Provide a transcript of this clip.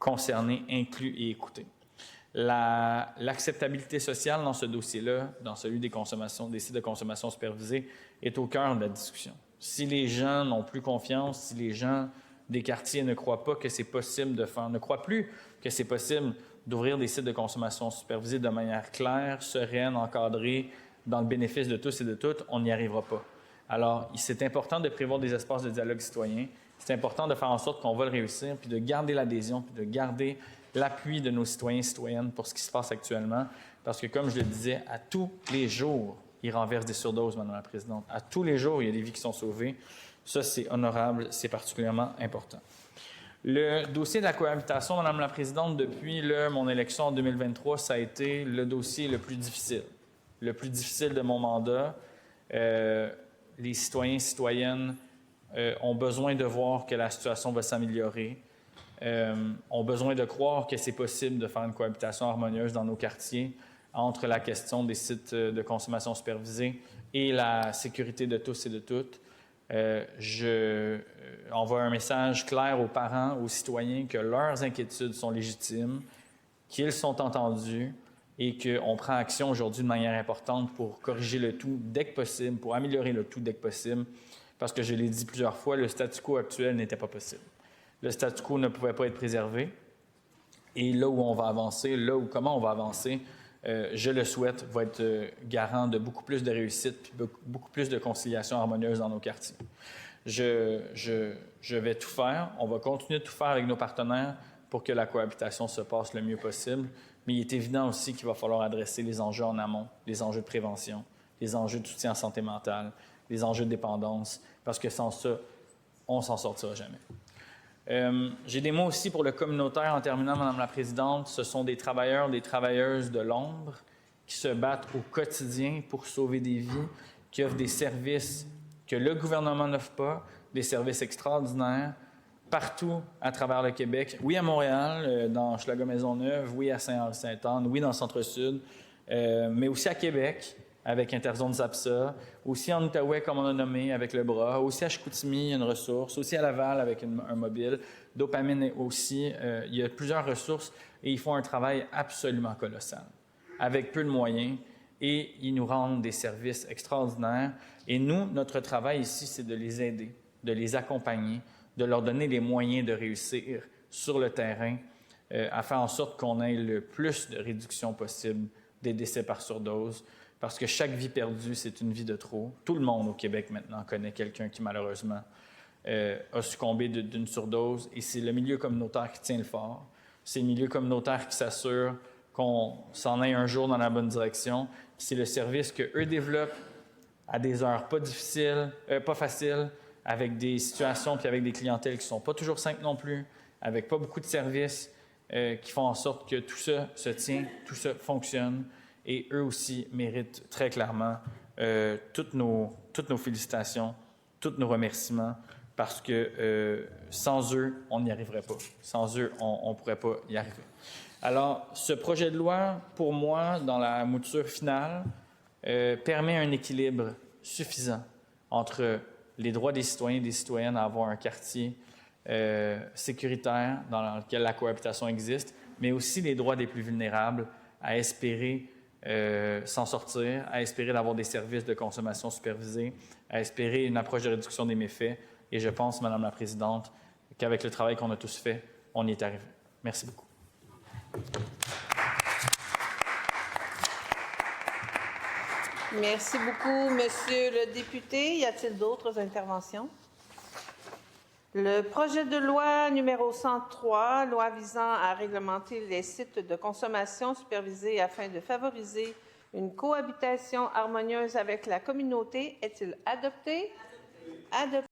concernés, inclus et écoutés. L'acceptabilité sociale dans ce dossier-là, dans celui des sites de consommation supervisée, est au cœur de la discussion. Si les gens n'ont plus confiance, si les gens des quartiers ne croient pas que c'est possible de faire, ne croient plus que c'est possible d'ouvrir des sites de consommation supervisés de manière claire, sereine, encadrée, dans le bénéfice de tous et de toutes, on n'y arrivera pas. Alors, c'est important de prévoir des espaces de dialogue citoyen. C'est important de faire en sorte qu'on va le réussir, puis de garder l'adhésion, puis de garder l'appui de nos citoyens et citoyennes pour ce qui se passe actuellement. Parce que, comme je le disais, à tous les jours, ils renversent des surdoses, Mme la Présidente. À tous les jours, il y a des vies qui sont sauvées. Ça, c'est honorable, c'est particulièrement important. Le dossier de la cohabitation, Mme la Présidente, depuis mon élection en 2023, ça a été le dossier le plus difficile. Le plus difficile de mon mandat. Les citoyens et citoyennes ont besoin de voir que la situation va s'améliorer, ont besoin de croire que c'est possible de faire une cohabitation harmonieuse dans nos quartiers entre la question des sites de consommation supervisée et la sécurité de tous et de toutes. Je envoie un message clair aux parents, aux citoyens que leurs inquiétudes sont légitimes, qu'ils sont entendus et qu'on prend action aujourd'hui de manière importante pour corriger le tout dès que possible, pour améliorer le tout dès que possible, parce que je l'ai dit plusieurs fois, le statu quo actuel n'était pas possible. Le statu quo ne pouvait pas être préservé et là où on va avancer, comment on va avancer, je le souhaite, va être garant de beaucoup plus de réussite et beaucoup plus de conciliation harmonieuse dans nos quartiers. Je vais tout faire, on va continuer de tout faire avec nos partenaires pour que la cohabitation se passe le mieux possible, mais il est évident aussi qu'il va falloir adresser les enjeux en amont, les enjeux de prévention, les enjeux de soutien en santé mentale, les enjeux de dépendance, parce que sans ça, on ne s'en sortira jamais. J'ai des mots aussi pour le communautaire en terminant, Mme la Présidente. Ce sont des travailleurs, des travailleuses de l'ombre qui se battent au quotidien pour sauver des vies, qui offrent des services que le gouvernement n'offre pas, des services extraordinaires, partout à travers le Québec. Oui, à Montréal, dans Hochelaga-Maisonneuve, oui, à Saint-Henri-Sainte-Anne, oui, dans le centre-sud, mais aussi à Québec, avec Interzone Zapsa, aussi en Outaouais, comme on a nommé, avec le bras, aussi à Chicoutimi, il y a une ressource, aussi à Laval, avec un mobile, Dopamine aussi. Il y a plusieurs ressources et ils font un travail absolument colossal, avec peu de moyens, et ils nous rendent des services extraordinaires. Et nous, notre travail ici, c'est de les aider, de les accompagner, de leur donner les moyens de réussir sur le terrain, à faire en sorte qu'on ait le plus de réduction possible des décès par surdose, parce que chaque vie perdue, c'est une vie de trop. Tout le monde au Québec maintenant connaît quelqu'un qui, malheureusement, a succombé d'une surdose, et c'est le milieu communautaire qui tient le fort. C'est le milieu communautaire qui s'assure qu'on s'en aille un jour dans la bonne direction. C'est le service qu'eux développent à des heures pas difficiles, pas faciles, avec des situations puis avec des clientèles qui ne sont pas toujours simples non plus, avec pas beaucoup de services, qui font en sorte que tout ça se tient, tout ça fonctionne. Et eux aussi méritent très clairement toutes nos félicitations, tous nos remerciements, parce que sans eux, on n'y arriverait pas. Sans eux, on ne pourrait pas y arriver. Alors, ce projet de loi, pour moi, dans la mouture finale, permet un équilibre suffisant entre les droits des citoyens et des citoyennes à avoir un quartier sécuritaire dans lequel la cohabitation existe, mais aussi les droits des plus vulnérables à espérer s'en sortir, à espérer d'avoir des services de consommation supervisés, à espérer une approche de réduction des méfaits. Et je pense, Madame la Présidente, qu'avec le travail qu'on a tous fait, on y est arrivé. Merci beaucoup. Merci beaucoup, Monsieur le député. Y a-t-il d'autres interventions? Le projet de loi numéro 103, loi visant à réglementer les sites de consommation supervisés afin de favoriser une cohabitation harmonieuse avec la communauté, est-il adopté? Adopté.